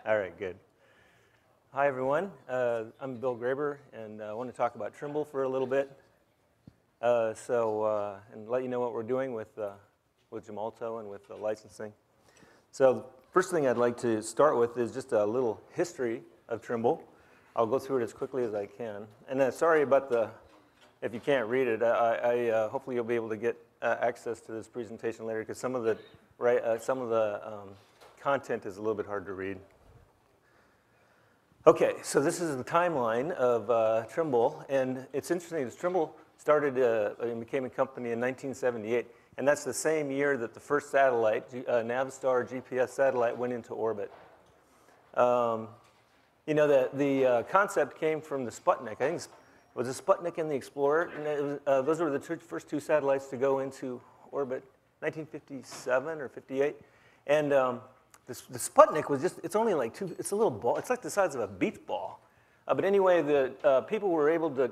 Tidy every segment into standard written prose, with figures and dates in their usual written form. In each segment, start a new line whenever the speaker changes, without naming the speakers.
All right, good. Hi, everyone. I'm Bill Graber, and I want to talk about Trimble for a little bit. And let you know what we're doing with Gemalto and with the licensing. So the first thing I'd like to start with is just a little history of Trimble. I'll go through it as quickly as I can. And sorry about if you can't read it. Hopefully you'll be able to get access to this presentation later, because some of the content is a little bit hard to read. Okay, so this is the timeline of Trimble, and it's interesting because Trimble started and became a company in 1978, and that's the same year that the first satellite, Navstar GPS satellite, went into orbit. You know, the concept came from the Sputnik. I think it was the Sputnik and the Explorer, and those were the first two satellites to go into orbit, 1957 or 58, and the Sputnik was it's only like it's a little ball, it's like the size of a beach ball. But anyway, the people were able to,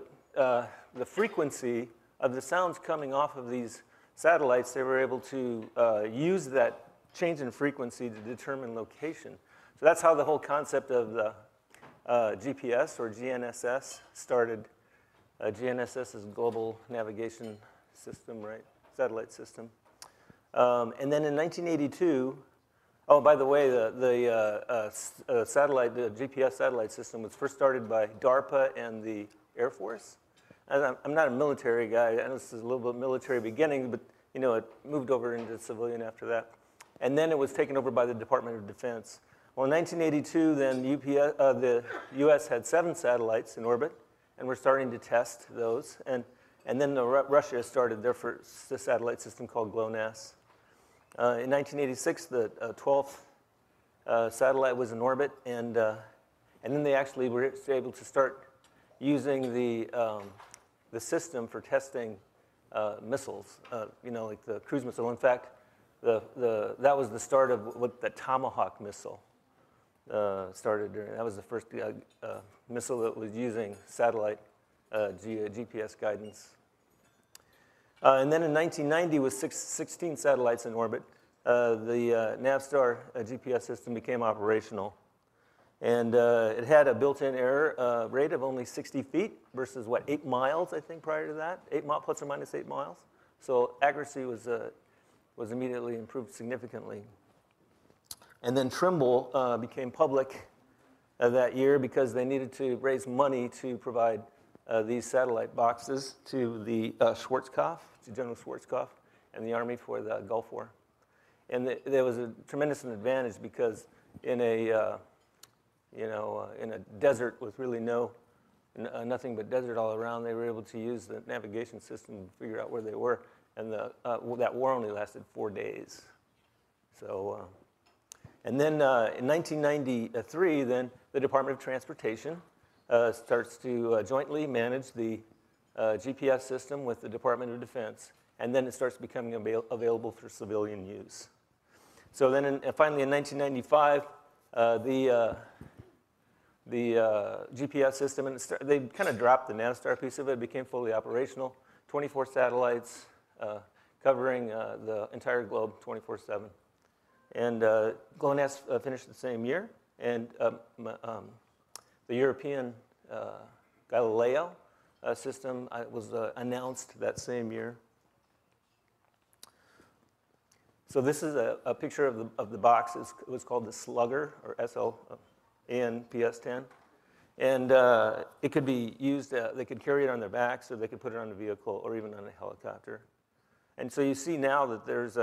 the frequency of the sounds coming off of these satellites, they were able to use that change in frequency to determine location. So that's how the whole concept of the GPS or GNSS started. GNSS is Global Navigation System, right? Satellite system. And then in 1982, oh, by the way, the GPS satellite system was first started by DARPA and the Air Force. And I'm not a military guy. I know this is a little bit military beginning, but you know, it moved over into civilian after that. And then it was taken over by the Department of Defense. Well, in 1982, then the U.S. had 7 satellites in orbit, and we're starting to test those. And then Russia started their first satellite system called GLONASS. In 1986, the 12th satellite was in orbit, and then they actually were able to start using the system for testing missiles, you know, like the cruise missile. In fact, that was the start of what the Tomahawk missile started during. That was the first missile that was using satellite GPS guidance. And then in 1990, with 16 satellites in orbit, the Navstar GPS system became operational. And it had a built-in error rate of only 60 feet versus, 8 miles, I think, prior to that, plus or minus 8 miles. So accuracy was immediately improved significantly. And then Trimble became public that year because they needed to raise money to provide these satellite boxes to the Schwarzkopf, to General Schwarzkopf, and the Army for the Gulf War. And there was a tremendous advantage because in a desert with really nothing but desert all around, they were able to use the navigation system to figure out where they were. And that war only lasted 4 days. So, and then in 1993, then the Department of Transportation starts to jointly manage the GPS system with the Department of Defense, and then it starts becoming available for civilian use. So then, finally in 1995, the GPS system, and they kind of dropped the Navstar piece of it. It became fully operational, 24 satellites covering the entire globe 24/7. And GLONASS finished the same year, and the European Galileo system was announced that same year. So this is a picture of the box. It was called the Slugger, or SLAN-PS10. And it could be used, they could carry it on their backs, or they could put it on a vehicle, or even on a helicopter. And so you see now that there's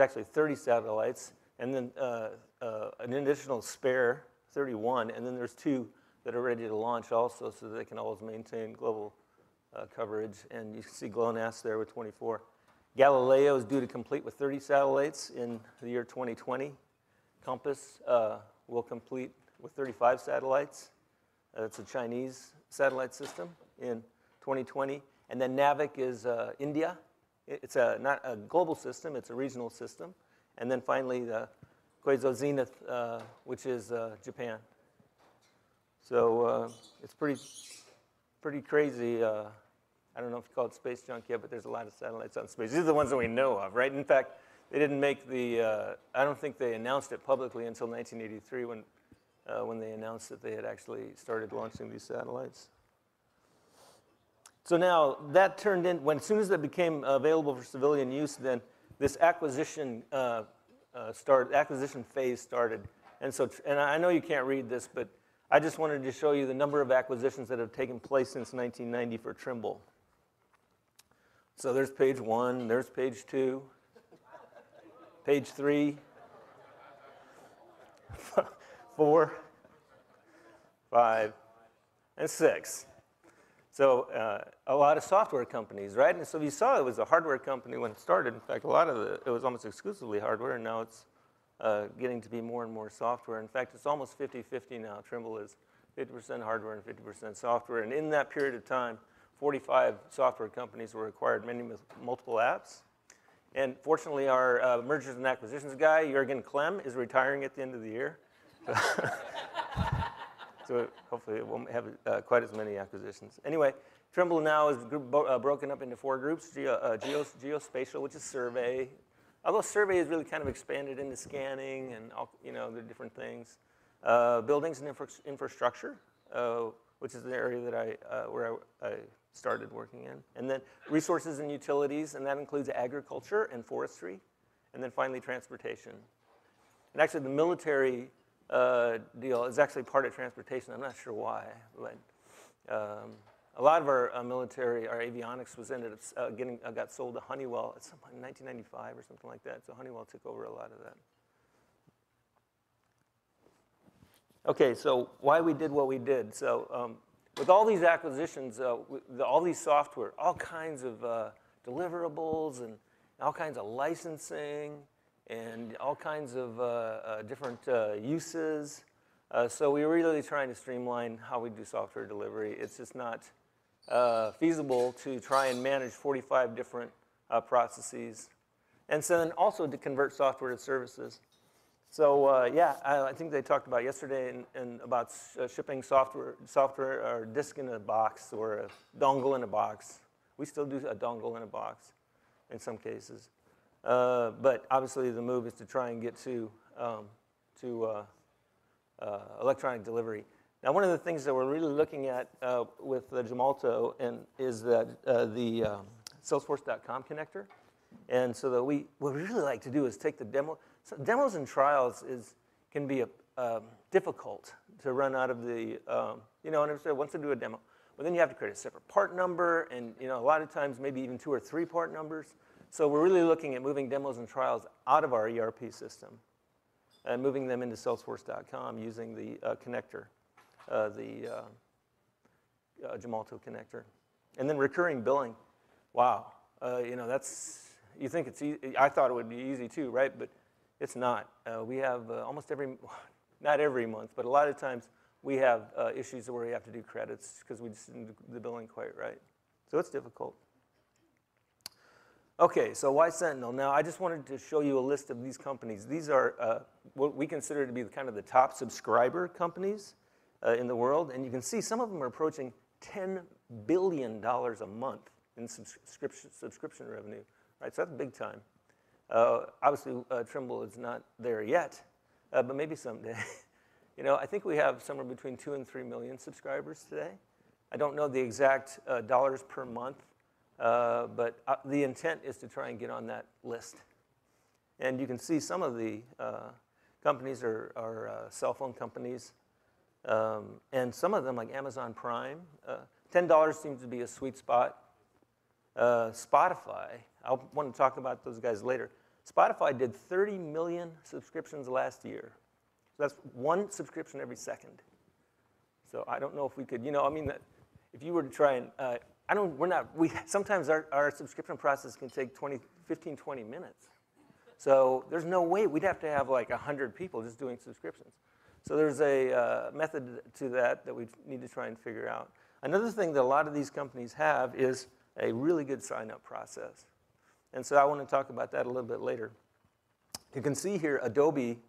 actually 30 satellites, and then an additional spare 31, and then there's 2 that are ready to launch also, so that they can always maintain global coverage. And you can see GLONASS there with 24. Galileo is due to complete with 30 satellites in the year 2020. Compass will complete with 35 satellites. That's a Chinese satellite system in 2020. And then NAVIC is India. It's not a global system, it's a regional system. And then finally, the Koizo Zenith, which is Japan. So it's pretty crazy. I don't know if you call it space junk yet, but there's a lot of satellites on space. These are the ones that we know of, right? In fact, they didn't make the, I don't think they announced it publicly until 1983 when they announced that they had actually started launching these satellites. So now that turned in, as soon as that became available for civilian use, then this acquisition phase started. And I know you can't read this, but I just wanted to show you the number of acquisitions that have taken place since 1990 for Trimble. So there's page 1, there's page 2, page 3, 4, 5, and 6. So a lot of software companies, right? And so you saw it was a hardware company when it started. In fact, a lot of it was almost exclusively hardware, and now it's getting to be more and more software. In fact, it's almost 50-50 now. Trimble is 50% hardware and 50% software. And in that period of time, 45 software companies were acquired, many with multiple apps. And fortunately, our mergers and acquisitions guy, Jürgen Klemm, is retiring at the end of the year. So hopefully it won't have quite as many acquisitions. Anyway, Trimble now is broken up into 4 groups: geospatial, which is survey. Although survey is really kind of expanded into scanning and all, the different things. Buildings and infrastructure, which is the area that where I started working in. And then resources and utilities, and that includes agriculture and forestry. And then finally transportation. And actually the military deal is actually part of transportation. I'm not sure why, but a lot of our military, our avionics ended up got sold to Honeywell at some point in 1995 or something like that. So Honeywell took over a lot of that. Okay, so why we did what we did. So with all these acquisitions, all these software, all kinds of deliverables and all kinds of licensing and all kinds of different uses. So we were really trying to streamline how we do software delivery. It's just not feasible to try and manage 45 different processes. And so then also to convert software to services. So yeah, I think they talked about yesterday and about shipping software or disk in a box or a dongle in a box. We still do a dongle in a box in some cases. But obviously the move is to try and get to electronic delivery. Now, one of the things that we're really looking at with Gemalto is that the Salesforce.com connector. And so that what we really like to do is take the demo. So demos and trials can be difficult to run out of the, once you do a demo. But then you have to create a separate part number, and a lot of times maybe even 2 or 3 part numbers. So we're really looking at moving demos and trials out of our ERP system and moving them into Salesforce.com using the connector, the Gemalto connector. And then recurring billing. Wow, you think it's easy. I thought it would be easy too, right? But it's not. We have almost not every month, but a lot of times we have issues where we have to do credits because we just didn't do the billing quite right. So it's difficult. Okay, so why Sentinel? Now, I just wanted to show you a list of these companies. These are what we consider to be kind of the top subscriber companies in the world. And you can see some of them are approaching $10 billion a month in subscription revenue. Right, so that's big time. Obviously, Trimble is not there yet, but maybe someday. I think we have somewhere between 2 and 3 million subscribers today. I don't know the exact dollars per month. But the intent is to try and get on that list. And you can see some of the companies are cell phone companies. And some of them, like Amazon Prime, $10 seems to be a sweet spot. Spotify, I want to talk about those guys later. Spotify did 30 million subscriptions last year. So that's 1 subscription every second. So I don't know if we could, if you were to try and, sometimes our subscription process can take 15, 20 minutes. So there's no way, we'd have to have like 100 people just doing subscriptions. So there's a method to that we need to try and figure out. Another thing that a lot of these companies have is a really good sign-up process. And so I want to talk about that a little bit later. You can see here Adobe,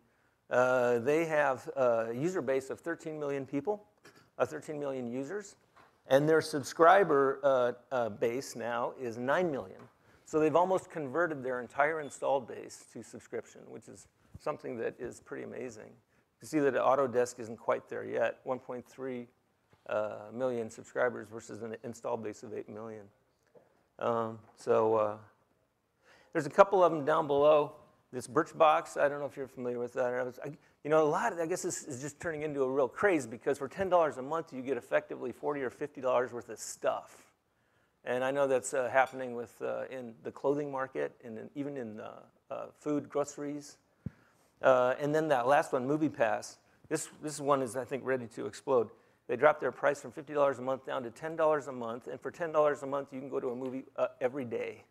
they have a user base of 13 million people, 13 million users. And their subscriber base now is 9 million. So they've almost converted their entire installed base to subscription, which is something that is pretty amazing. You see that Autodesk isn't quite there yet, 1.3 million subscribers versus an installed base of 8 million. There's a couple of them down below. This Birchbox, I don't know if you're familiar with that. You know, I guess this is just turning into a real craze because for $10 a month, you get effectively $40 or $50 worth of stuff. And I know that's happening with in the clothing market and even in food, groceries. And then that last one, MoviePass. This one is, I think, ready to explode. They dropped their price from $50 a month down to $10 a month. And for $10 a month, you can go to a movie every day,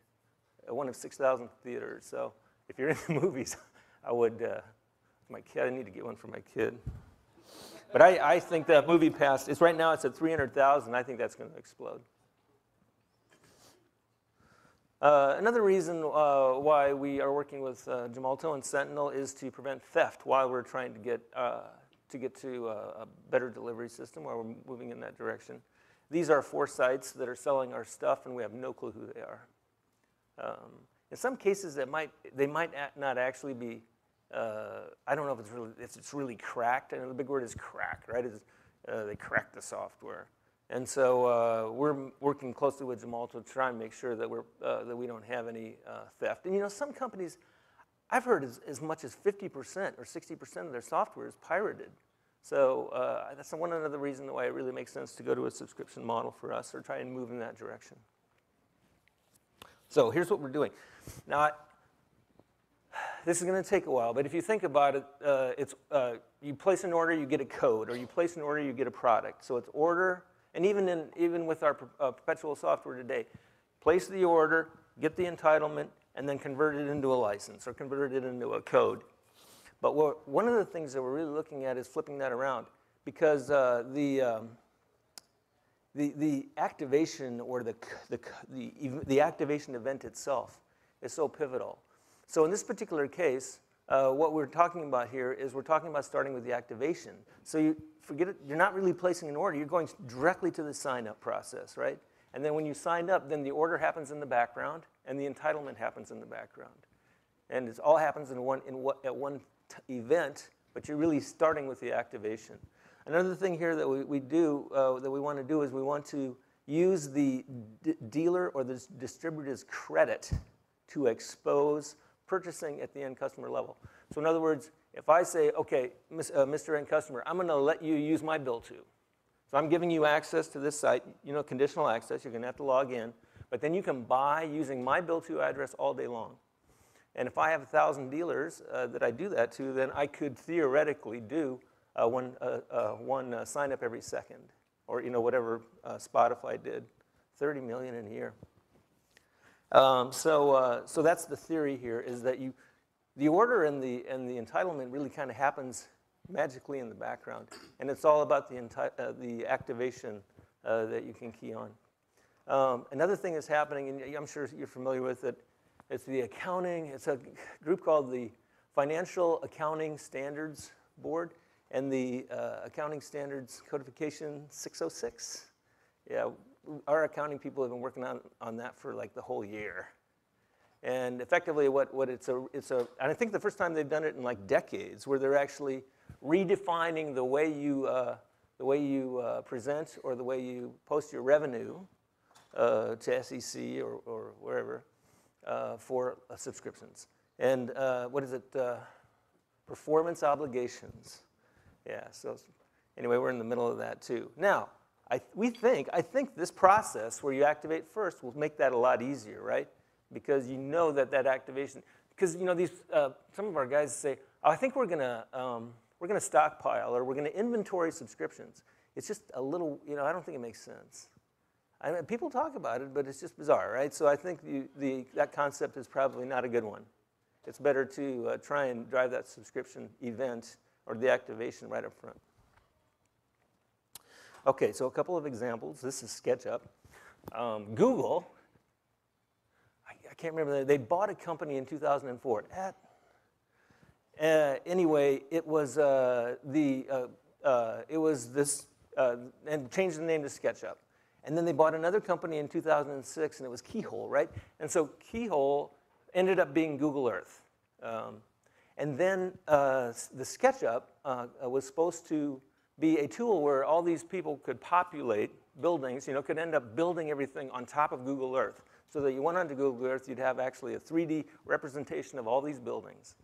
one of 6,000 theaters. So if you're into movies, I would, my kid, I need to get one for my kid. But I think that MoviePass, right now it's at 300,000. I think that's going to explode. Another reason why we are working with Gemalto and Sentinel is to prevent theft while we're trying to get to a better delivery system, while we're moving in that direction. These are 4 sites that are selling our stuff, and we have no clue who they are. In some cases, they might not actually be. I don't know if it's really cracked. And the big word is cracked, right? They cracked the software. And so we're working closely with Gemalto to try and make sure that we don't have any theft. And you know, some companies, I've heard as much as 50% or 60% of their software is pirated. So that's one other reason why it really makes sense to go to a subscription model for us or try and move in that direction. So here's what we're doing. Now, this is going to take a while, but if you think about it, you place an order, you get a code, or you place an order, you get a product. So it's order. And even with our perpetual software today, place the order, get the entitlement, and then convert it into a license or convert it into a code. But one of the things that we're really looking at is flipping that around, because the activation or the activation event itself is so pivotal. So in this particular case, what we're talking about here is we're talking about starting with the activation. So you forget it, you're not really placing an order, you're going directly to the sign-up process, right? And then when you sign up, then the order happens in the background, and the entitlement happens in the background. And it all happens at one event, but you're really starting with the activation. Another thing here that we want to do is we want to use the dealer or the distributor's credit to expose purchasing at the end customer level. So in other words, if I say, okay, Mr. End Customer, I'm going to let you use my bill to. So I'm giving you access to this site, you know, conditional access. You're going to have to log in. But then you can buy using my bill to address all day long. And if I have 1,000 dealers that I do that to, then I could theoretically do one sign up every second. Or, you know, whatever Spotify did, 30 million in a year. So that's the theory here, is that the order and the entitlement really kind of happens magically in the background, and it's all about the activation that you can key on. Another thing that's happening, and I'm sure you're familiar with it, it's the accounting. It's a group called the Financial Accounting Standards Board and the Accounting Standards Codification 606. Yeah. Our accounting people have been working on that for like the whole year. And effectively and I think the first time they've done it in like decades, where they're actually redefining the way you present or the way you post your revenue to SEC or wherever for subscriptions. And what is it? Performance obligations. Yeah, so anyway, we're in the middle of that too. Now, I think this process where you activate first will make that a lot easier, right? Because you know that activation, because you know these some of our guys say, oh, I think we're gonna stockpile or we're gonna inventory subscriptions. It's just a little, you know, I don't think it makes sense. I mean, people talk about it, but it's just bizarre, right? So I think that concept is probably not a good one. It's better to try and drive that subscription event or the activation right up front. Okay, so a couple of examples. This is SketchUp. Google, I can't remember, they bought a company in 2004. Anyway, it was and changed the name to SketchUp. And then they bought another company in 2006, and it was Keyhole, right? And so Keyhole ended up being Google Earth. And then the Sketchup was supposed to be a tool where all these people could populate buildings, could end up building everything on top of Google Earth. So that you went onto Google Earth, you'd have actually a 3D representation of all these buildings.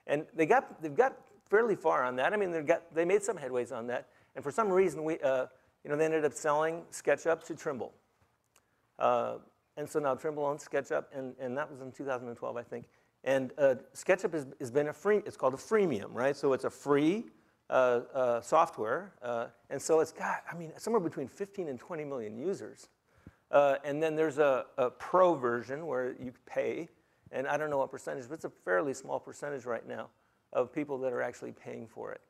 And they've got fairly far on that. I mean, they made some headways on that. And for some reason, they ended up selling Sketchup to Trimble. And so now Trimble owns Sketchup, and that was in 2012, I think. And Sketchup has been it's called a freemium, right? So it's a free software. And so it's got, somewhere between 15 and 20 million users. And then there's a pro version where you pay, and I don't know what percentage, but it's a fairly small percentage right now of people that are actually paying for it.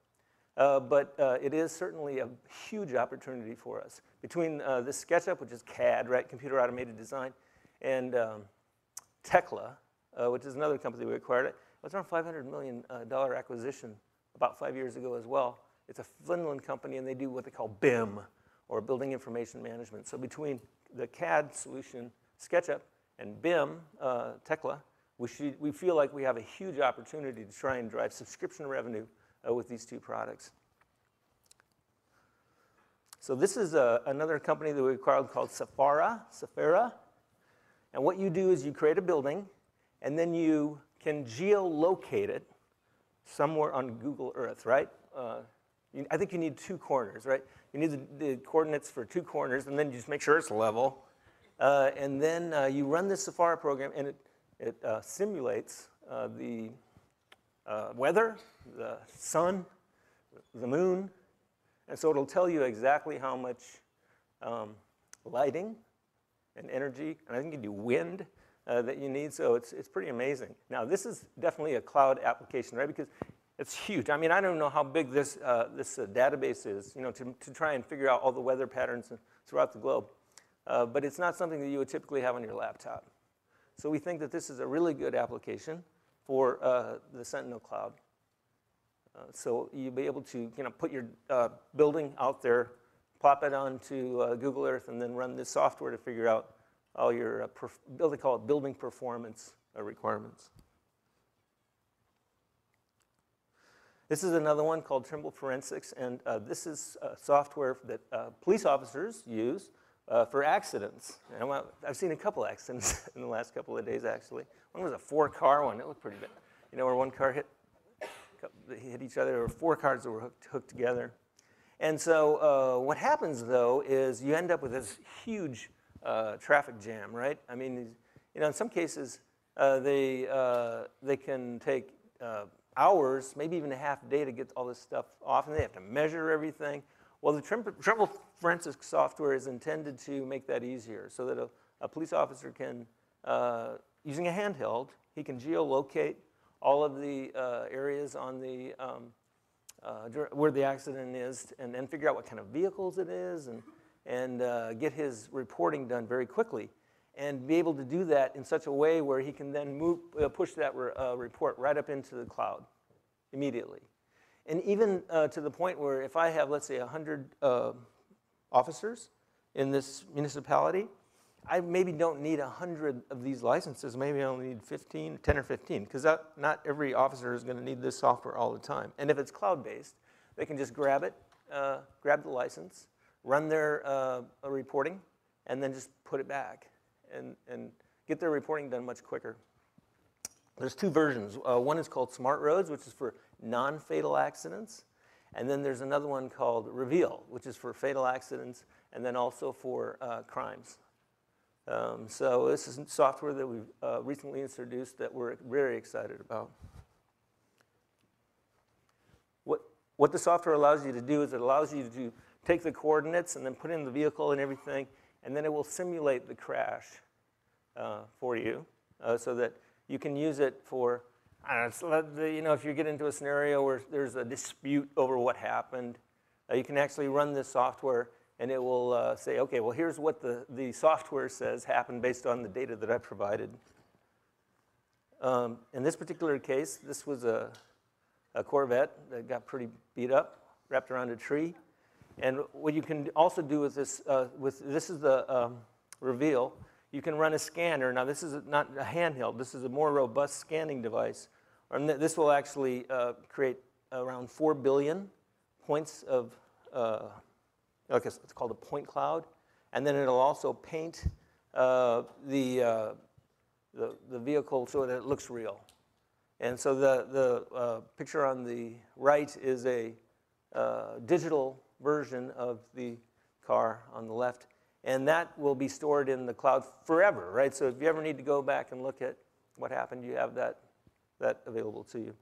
But it is certainly a huge opportunity for us. Between this SketchUp, which is CAD, right, computer automated design, and Tekla, which is another company we acquired. It was around $500 million acquisition about 5 years ago as well. It's a Finland company, and they do what they call BIM, or Building Information Management. So between the CAD solution, SketchUp, and BIM, Tekla, we feel like we have a huge opportunity to try and drive subscription revenue with these two products. So this is another company that we acquired called Sephora. And what you do is you create a building, and then you can geolocate it somewhere on Google Earth, right? I think you need 2 corners, right? You need the coordinates for 2 corners, and then you just make sure it's level. And then you run this Sephora program, and it simulates the weather, the sun, the moon. And so it'll tell you exactly how much lighting and energy, and I think you do wind, that you need. So it's pretty amazing. Now, this is definitely a cloud application, right? Because it's huge. I don't know how big this database is, to try and figure out all the weather patterns throughout the globe. But it's not something that you would typically have on your laptop. So we think that this is a really good application for the Sentinel cloud. So you'll be able to put your building out there, plop it onto Google Earth, and then run this software to figure out all your, they call it building performance requirements. This is another one called Trimble Forensics, and this is software that police officers use for accidents. And I've seen a couple accidents in the last couple of days, actually. One was a 4-car one. It looked pretty bad. Where one car hit each other, or 4 cars that were hooked together. And so what happens, though, is you end up with this huge traffic jam, right? In some cases, they can take hours, maybe even a half day to get all this stuff off, and they have to measure everything. Well, the Trimble Forensics software is intended to make that easier, so that a police officer can, using a handheld, he can geolocate all of the areas on the where the accident is, and then figure out what kind of vehicles it is, and get his reporting done very quickly, and be able to do that in such a way where he can then push that report right up into the cloud immediately. And even to the point where if I have, let's say, 100 officers in this municipality, I maybe don't need 100 of these licenses. Maybe I only need 10 or 15, because not every officer is going to need this software all the time. And if it's cloud-based, they can just grab it, grab the license, run their reporting, and then just put it back and get their reporting done much quicker. There's 2 versions. One is called Smart Roads, which is for non-fatal accidents. And then there's another one called Reveal, which is for fatal accidents, and then also for crimes. So this is software that we've recently introduced that we're very excited about. What the software allows you to do is it allows you to take the coordinates and then put in the vehicle and everything, and then it will simulate the crash for you, so that you can use it for, if you get into a scenario where there's a dispute over what happened, you can actually run this software, and it will say, okay, well, here's what the software says happened based on the data that I provided. In this particular case, this was a Corvette that got pretty beat up, wrapped around a tree. And what you can also do with this is the reveal. You can run a scanner. Now, this is not a handheld. This is a more robust scanning device. And this will actually create around 4 billion points of, it's called a point cloud. And then it'll also paint the vehicle so that it looks real. And so the picture on the right is a digital version of the car on the left. And that will be stored in the cloud forever, right? So if you ever need to go back and look at what happened, you have that available to you.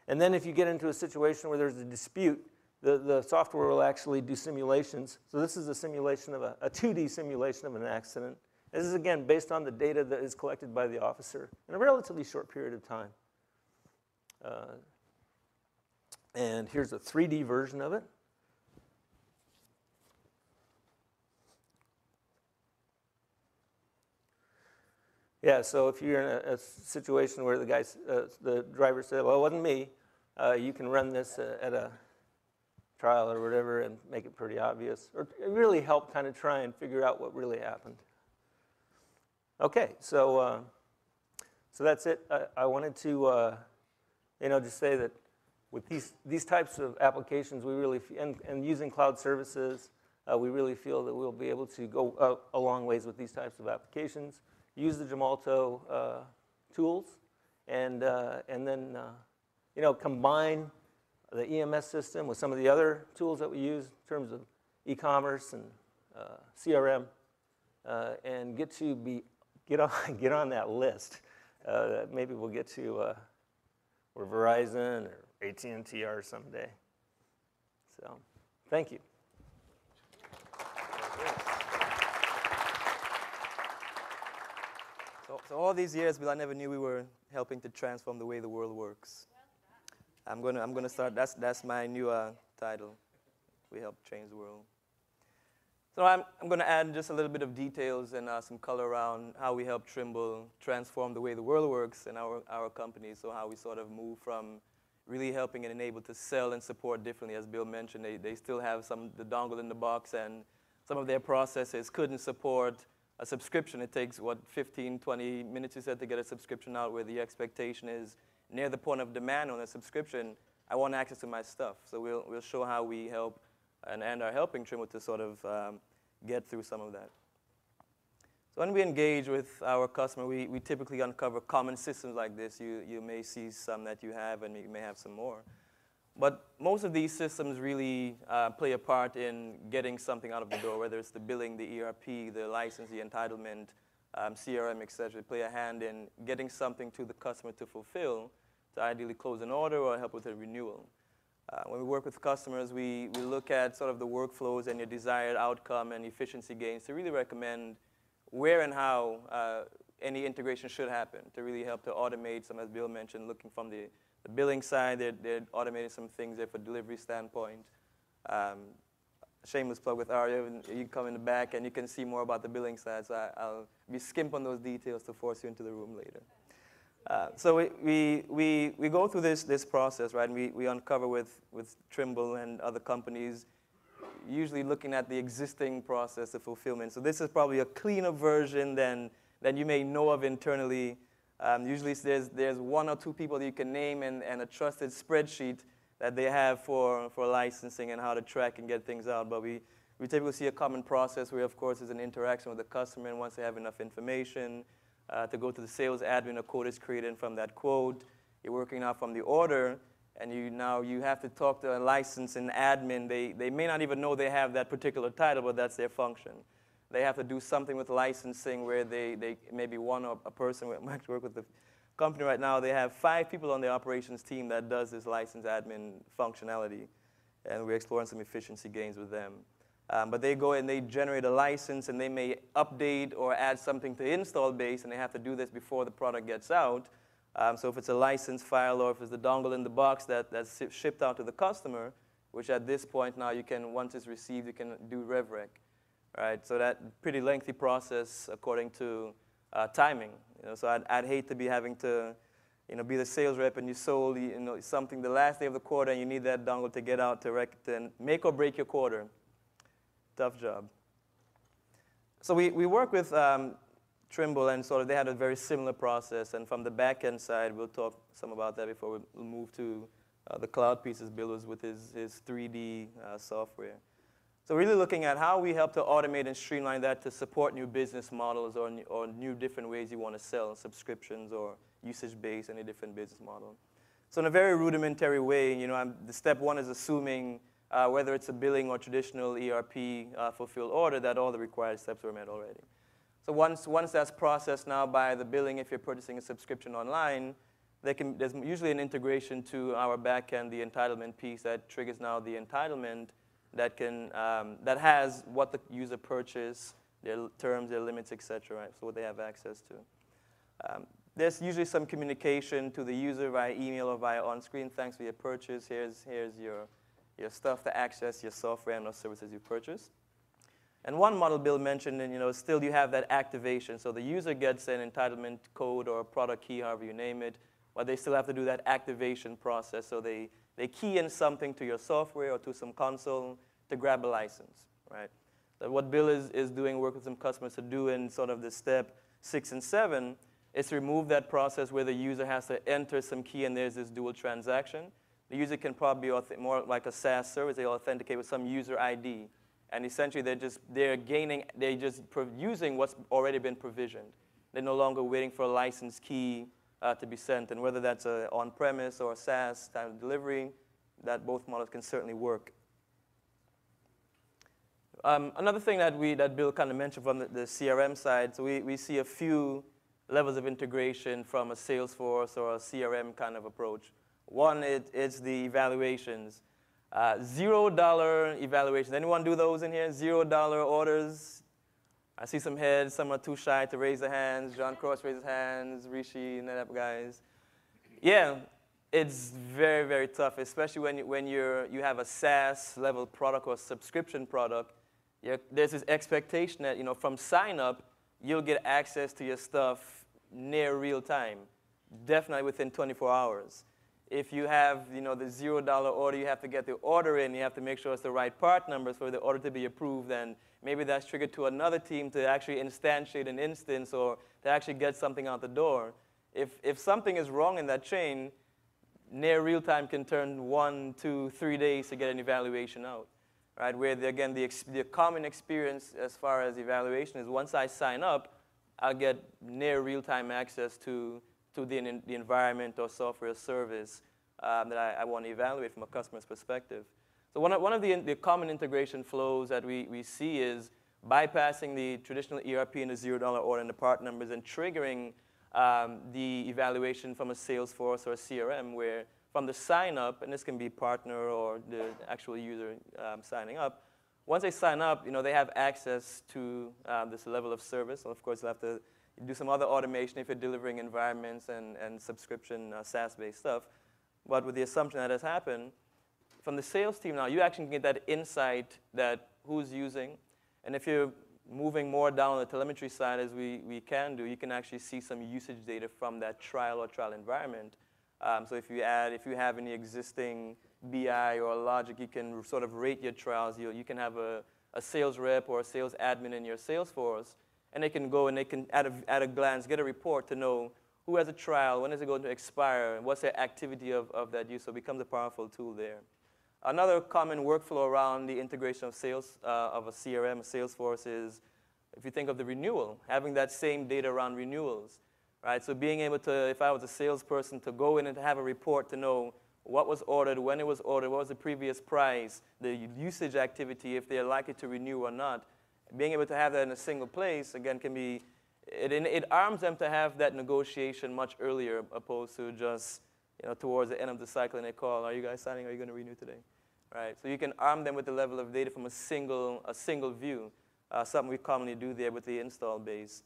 And then if you get into a situation where there's a dispute, the software will actually do simulations. So this is a simulation of a 2D simulation of an accident. This is, again, based on the data that is collected by the officer in a relatively short period of time. And here's a 3D version of it. Yeah, so if you're in a situation where the driver said, well, it wasn't me, you can run this at a trial or whatever and make it pretty obvious, or really help kind of try and figure out what really happened. Okay, so that's it. I wanted to just say that with these types of applications, we really and using cloud services, we really feel that we'll be able to go a long ways with these types of applications. Use the Gemalto tools, and then combine the EMS system with some of the other tools that we use in terms of e-commerce and CRM, and get on that list that maybe we'll get to or Verizon or AT&T are someday. So, thank you.
So all these years, Bill, I never knew we were helping to transform the way the world works. I'm gonna start. That's my new title. We help change the world. So I'm gonna add just a little bit of details and some color around how we help Trimble transform the way the world works in our company. So how we sort of move from really helping and enable to sell and support differently. As Bill mentioned, they still have the dongle in the box, and some of their processes couldn't support a subscription. It takes, 15, 20 minutes, you said, to get a subscription out, where the expectation is near the point of demand on a subscription, I want access to my stuff. So we'll show how we help and are helping Trimble to sort of get through some of that. So when we engage with our customer, we typically uncover common systems like this. You may see some that you have, and you may have some more. But most of these systems really play a part in getting something out of the door, whether it's the billing, the ERP, the license, the entitlement, CRM, et cetera. They play a hand in getting something to the customer to fulfill, to ideally close an order or help with a renewal. When we work with customers, we look at sort of the workflows and your desired outcome and efficiency gains to really recommend where and how any integration should happen, to really help to automate some, as Bill mentioned, looking from the billing side. They're automating some things there for delivery standpoint. Shameless plug with Aria. You can come in the back and you can see more about the billing side. So I'll be skimp on those details to force you into the room later. So we go through this process, right? And we uncover with Trimble and other companies, usually looking at the existing process of fulfillment. So this is probably a cleaner version than you may know of internally. Usually there's one or two people you can name and a trusted spreadsheet that they have for licensing and how to track and get things out. But we typically see a common process where, of course, there's an interaction with the customer, and once they have enough information to go to the sales admin, a quote is created, and from that quote, you're working out from the order, and you have to talk to a licensing admin. They may not even know they have that particular title, but that's their function. They have to do something with licensing where they maybe a person who might work with the company right now. They have 5 people on the operations team that does this license admin functionality, and we're exploring some efficiency gains with them. But they go and they generate a license, and they may update or add something to install base, and they have to do this before the product gets out. So if it's a license file or if it's the dongle in the box that's shipped out to the customer, which at this point now once it's received, you can do RevRec. Right, so that pretty lengthy process according to timing. So I'd hate to be having to be the sales rep and you sold something the last day of the quarter and you need that dongle to get out to make or break your quarter. Tough job. So we work with Trimble, and sort of they had a very similar process. And from the back-end side, we'll talk some about that before we move to the cloud pieces Bill was with his 3D software. So really looking at how we help to automate and streamline that to support new business models or new different ways you want to sell, subscriptions or usage-based, any different business model. So in a very rudimentary way, the step one is assuming whether it's a billing or traditional ERP fulfilled order, that all the required steps were met already. So once that's processed now by the billing, if you're purchasing a subscription online, there's usually an integration to our backend, the entitlement piece that triggers now the entitlement that has what the user purchased, their terms, their limits, et cetera, right? So what they have access to. There's usually some communication to the user via email or via on-screen. Thanks for your purchase. Here's your stuff to access your software and those services you purchased. And one model Bill mentioned, and still you have that activation. So the user gets an entitlement code or a product key, however you name it, but they still have to do that activation process. So they key in something to your software or to some console to grab a license, right? So what Bill is doing, work with some customers to do in sort of the step 6 and 7, is to remove that process where the user has to enter some key and there's this dual transaction. The user can probably be more like a SaaS service. They authenticate with some user ID. And essentially, they're just using what's already been provisioned. They're no longer waiting for a license key to be sent. And whether that's on-premise or a SaaS type of delivery, that both models can certainly work. Another thing that Bill kind of mentioned from the CRM side, so we see a few levels of integration from a Salesforce or a CRM kind of approach. One, it's the evaluations. $0 evaluations. Anyone do those in here? $0 orders? I see some heads. Some are too shy to raise their hands. John Cross raised his hands. Rishi and that guys. Yeah, it's very, very tough, especially when you have a SaaS level product or subscription product. There's this expectation that from sign up, you'll get access to your stuff near real time, definitely within 24 hours. If you have the $0 order, you have to get the order in. You have to make sure it's the right part numbers for the order to be approved. And maybe that's triggered to another team to actually instantiate an instance or to actually get something out the door. If something is wrong in that chain, near real time can turn 1, 2, 3 days to get an evaluation out. Right? Where, again, the common experience as far as evaluation is once I sign up, I'll get near real-time access to the environment or software service that I want to evaluate from a customer's perspective. So one of the common integration flows that we see is bypassing the traditional ERP and the $0 order and the part numbers and triggering the evaluation from a Salesforce or a CRM where from the sign up, and this can be partner or the actual user signing up, once they sign up, they have access to this level of service. So of course, you'll have to do some other automation if you're delivering environments and subscription SaaS-based stuff. But with the assumption that has happened, from the sales team now, you actually can get that insight that who's using. And if you're moving more down the telemetry side, as we can do, you can actually see some usage data from that trial environment. So if you have any existing BI or logic, you can sort of rate your trials. You can have a sales rep or a sales admin in your Salesforce, and they can go and they can, at a glance, get a report to know who has a trial, when is it going to expire, and what's the activity of that use. So it becomes a powerful tool there. Another common workflow around the integration of sales of a CRM, a Salesforce, is if you think of the renewal, having that same data around renewals. Right? So being able to, if I was a salesperson, to go in and to have a report to know what was ordered, when it was ordered, what was the previous price, the usage activity, if they're likely to renew or not. Being able to have that in a single place, again, can be, it arms them to have that negotiation much earlier opposed to just, towards the end of the cycle and they call, are you guys signing, are you going to renew today? Right? So you can arm them with the level of data from a single view, something we commonly do there with the install base.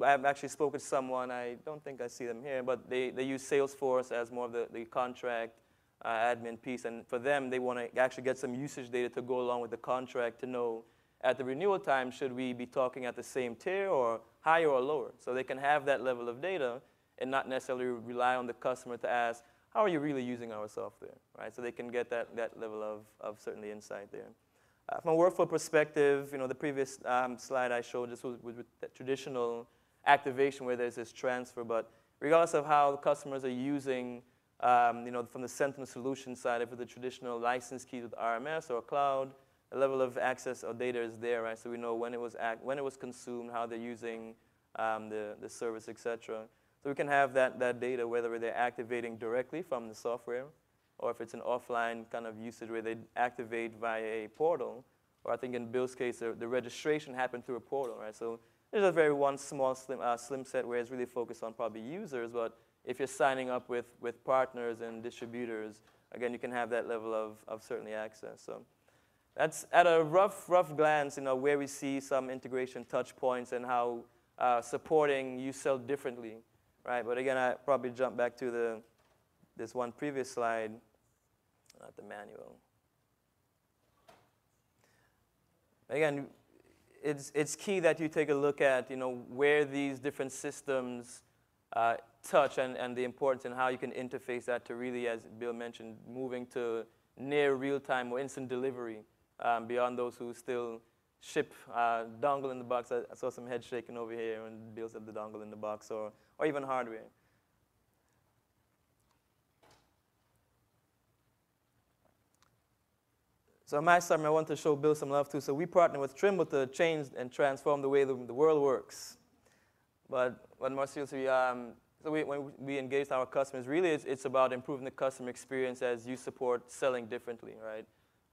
I've actually spoken to someone, I don't think I see them here, but they use Salesforce as more of the contract admin piece. And for them, they want to actually get some usage data to go along with the contract to know at the renewal time, should we be talking at the same tier or higher or lower? So they can have that level of data. and not necessarily rely on the customer to ask, how are you really using our software, right? So they can get that level of certainly insight there. From a workflow perspective, the previous slide I showed, this was with the traditional activation where there's this transfer, but regardless of how customers are using, from the Sentinel solution side, if it's the traditional license keys with RMS or cloud, the level of access or data is there, right? So we know when it was consumed, how they're using the service, et cetera. So we can have that data, whether they're activating directly from the software, or if it's an offline kind of usage where they activate via a portal, or I think in Bill's case, the registration happened through a portal, right? So there's a very one small slim set where it's really focused on probably users, but if you're signing up with partners and distributors, again, you can have that level of certainly access. So that's at a rough glance, where we see some integration touch points and how supporting you sell differently, right? But again, I probably jump back to this one previous slide, not the manual. Again, it's key that you take a look at, where these different systems touch and the importance and how you can interface that to really, as Bill mentioned, moving to near real-time or instant delivery beyond those who still ship dongle in the box. I saw some head shaking over here when Bill said the dongle in the box, or even hardware. So in my summary, I want to show Bill some love too. So we partner with Trimble to change and transform the way the world works. But more seriously, when we engage our customers, really it's about improving the customer experience as you support selling differently, right?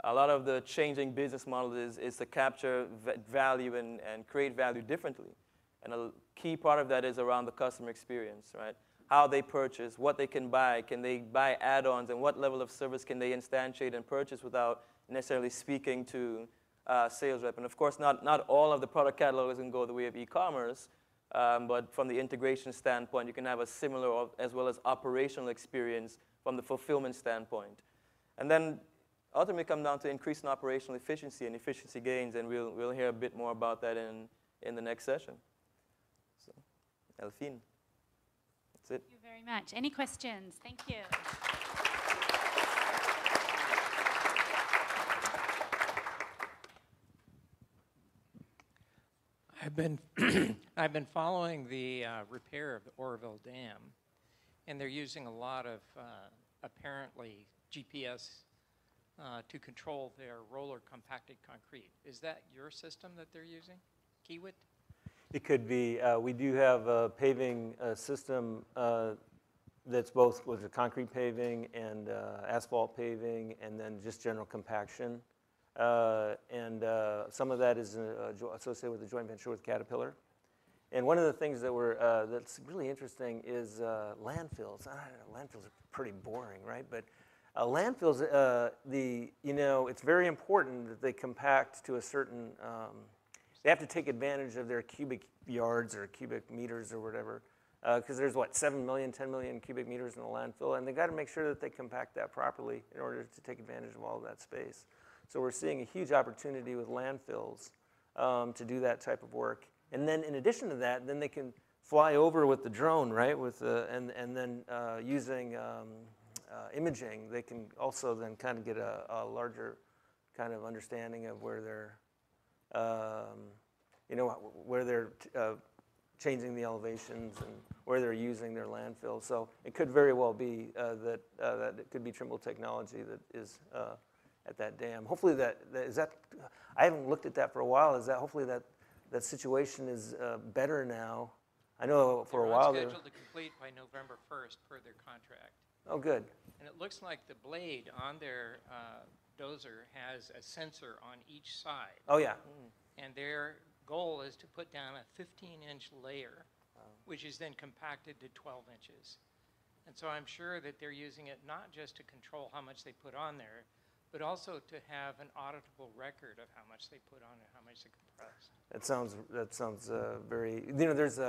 A lot of the changing business model is to capture value and create value differently. And a key part of that is around the customer experience, right? How they purchase, what they can they buy add-ons, and what level of service can they instantiate and purchase without necessarily speaking to sales rep. And of course, not all of the product catalog is going to go the way of e-commerce, but from the integration standpoint, you can have a similar as well as operational experience from the fulfillment standpoint. And then ultimately come down to increasing operational efficiency and efficiency gains, and we'll hear a bit more about that in the next session. So, Elfine, that's it.
Thank you very much. Any questions? Thank you.
I've been following the repair of the Oroville Dam, and they're using a lot of apparently GPS to control their roller compacted concrete. Is that your system that they're using, Kiewit?
It could be. We do have a paving system that's both with the concrete paving and asphalt paving, and then just general compaction. And some of that is associated with a joint venture with Caterpillar. And one of the things that's really interesting is landfills. Landfills are pretty boring, right? But landfills, it's very important that they compact to a certain. They have to take advantage of their cubic yards or cubic meters or whatever, because there's 7 million, 10 million cubic meters in a landfill, and they got to make sure that they compact that properly in order to take advantage of all of that space. So we're seeing a huge opportunity with landfills to do that type of work. And then in addition to that, then they can fly over with the drone, right? And then using imaging, they can also then kind of get a larger kind of understanding of where they're, where they're changing the elevations and where they're using their landfill. So it could very well be that it could be Trimble technology that is at that dam. Hopefully I haven't looked at that for a while. Hopefully that situation is better now? I know for a while
they're scheduled to complete by November 1st per their contract.
Oh, good.
And it looks like the blade on their dozer has a sensor on each side.
Oh, yeah.
And their goal is to put down a 15-inch layer, which is then compacted to 12 inches. And so I'm sure that they're using it not just to control how much they put on there, but also to have an auditable record of how much they put on and how much they compressed.
That sounds very. There's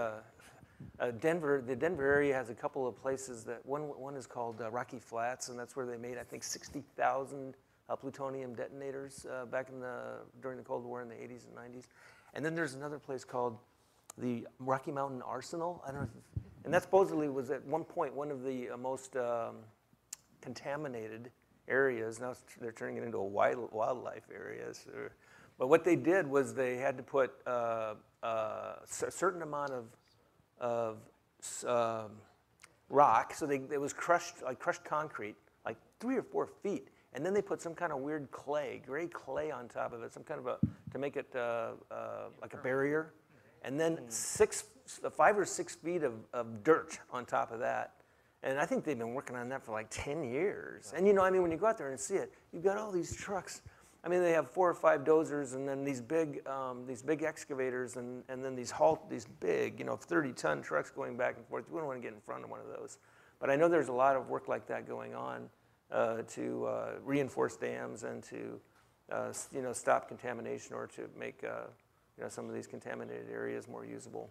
Denver. The Denver area has a couple of places that one is called Rocky Flats, and that's where they made 60,000 plutonium detonators back during the Cold War in the 80s and 90s. And then there's another place called the Rocky Mountain Arsenal. I don't know if And that supposedly was at one point one of the most contaminated areas. Now they're turning it into a wildlife area. So, but what they did was they had to put a certain amount of rock, so it was crushed, like crushed concrete, like 3 or 4 feet. And then they put some kind of weird clay, gray clay on top of it, some kind of to make it like a barrier. And then 5 or 6 feet of dirt on top of that. And I think they've been working on that for like 10 years. And you know, I mean, when you go out there and see it, you've got all these trucks. I mean, they have 4 or 5 dozers, and then these big excavators, and then these big, 30-ton trucks going back and forth. You wouldn't want to get in front of one of those. But I know there's a lot of work like that going on to reinforce dams and to, stop contamination or to make, some of these contaminated areas more usable.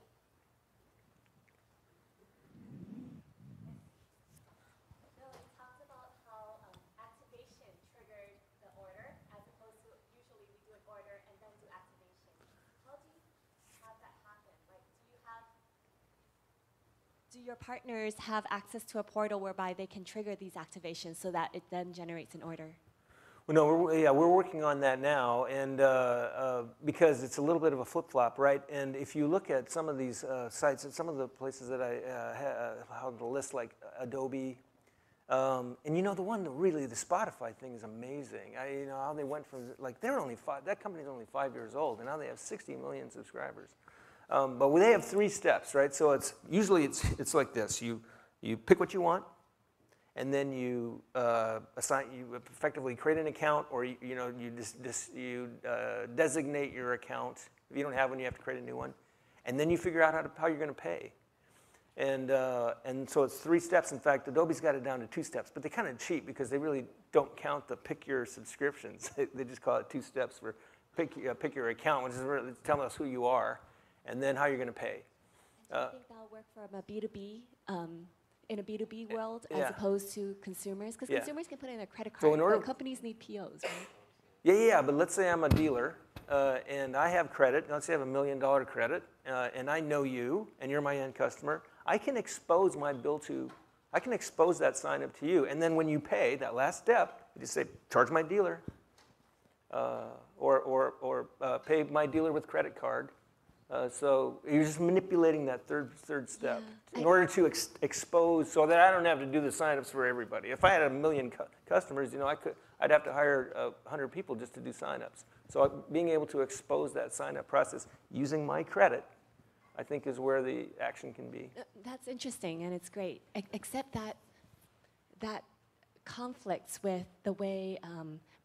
Do your partners have access to a portal whereby they can trigger these activations so that it then generates an order?
Well, no, we're working on that now, and because it's a little bit of a flip-flop, right? And if you look at some of these sites, at some of the places that I have on the list, like Adobe, and the Spotify thing is amazing. How they went from, like, that company's only 5 years old, and now they have 60 million subscribers. But they have 3 steps, right? So it's like this: you pick what you want, and then you effectively create an account, or you designate your account. If you don't have one, you have to create a new one, and then you figure out how you're going to pay. And so it's 3 steps. In fact, Adobe's got it down to 2 steps, but they kind of cheat because they really don't count the pick your subscriptions. They just call it 2 steps for pick your account, which is really telling us who you are, and then how you're going to pay.
Do you think that'll work from a B2B, in a B2B world, as opposed to consumers? Because consumers can put in a credit card, but companies need POs, right?
Yeah, but let's say I'm a dealer, and I have credit. Let's say I have $1 million credit, and I know you, and you're my end customer. I can expose that sign up to you, and then when you pay, that last step, you just say, charge my dealer, or pay my dealer with credit card. So you're just manipulating that third step in order to expose, so that I don't have to do the signups for everybody. If I had 1 million customers, I'd have to hire 100 people just to do signups. So being able to expose that sign-up process using my credit, I think, is where the action can be.
That's interesting, and it's great. Except that conflicts with the way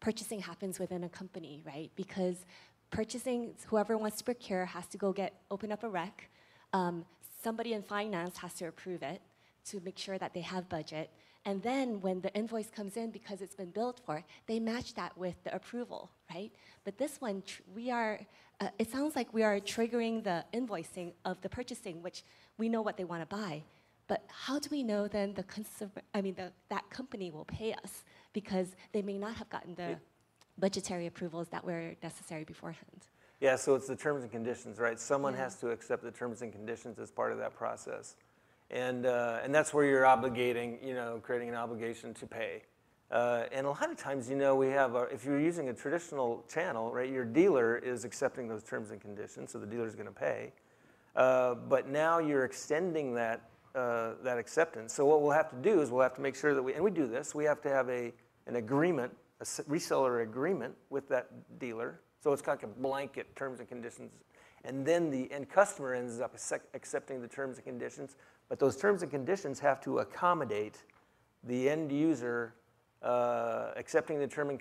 purchasing happens within a company, right? Because purchasing, whoever wants to procure has to go open up a rec. Somebody in finance has to approve it to make sure that they have budget. And then when the invoice comes in, because it's been billed for, they match that with the approval, right? But this one, it sounds like we are triggering the invoicing of the purchasing, which we know what they want to buy. But how do we know then that company will pay us? Because they may not have gotten the budgetary approvals that were necessary beforehand.
Yeah, so it's the terms and conditions, right? Someone has to accept the terms and conditions as part of that process. And that's where you're obligating, creating an obligation to pay. And a lot of times, we have, if you're using a traditional channel, right, your dealer is accepting those terms and conditions, so the dealer's going to pay. But now you're extending that acceptance. So what we'll have to do is we'll have to make sure that we do this, we have to have an agreement, a reseller agreement with that dealer. So it's kind of like a blanket terms and conditions. And then the end customer ends up accepting the terms and conditions. But those terms and conditions have to accommodate the end user accepting the term and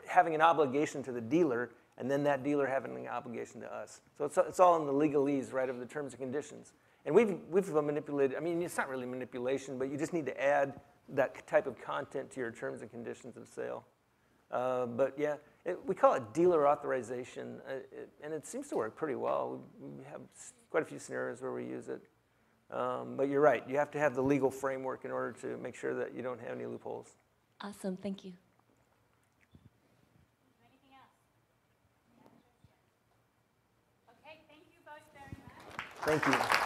having an obligation to the dealer, and then that dealer having an obligation to us. So it's all in the legalese, right, of the terms and conditions. And we've manipulated. I mean, it's not really manipulation, but you just need to add that type of content to your terms and conditions of sale. But yeah, we call it dealer authorization, and it seems to work pretty well. We have quite a few scenarios where we use it. But you're right, you have to have the legal framework in order to make sure that you don't have any loopholes.
Awesome, thank you.
Anything else? Okay, thank you both very much.
Thank you.